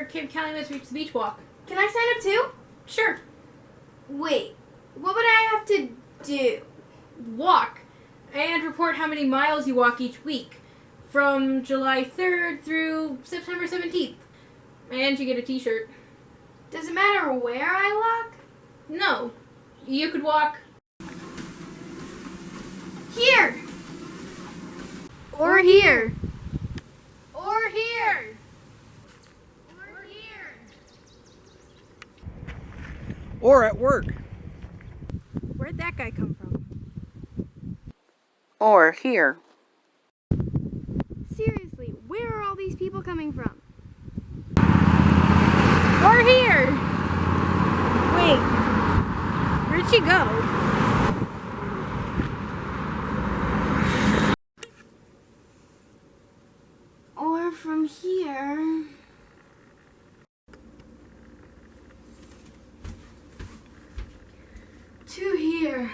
for Camp Calumet's Reach the Beach walk. Can I sign up too? Sure. Wait, what would I have to do? Walk. And report how many miles you walk each week. From July 3rd through September 17th. And you get a t-shirt. Does it matter where I walk? No. You could walk here. Or here. Or here. Or here. Or at work. Where'd that guy come from? Or here. Seriously, where are all these people coming from? Or here. Wait. Where'd she go? Or from here. To here.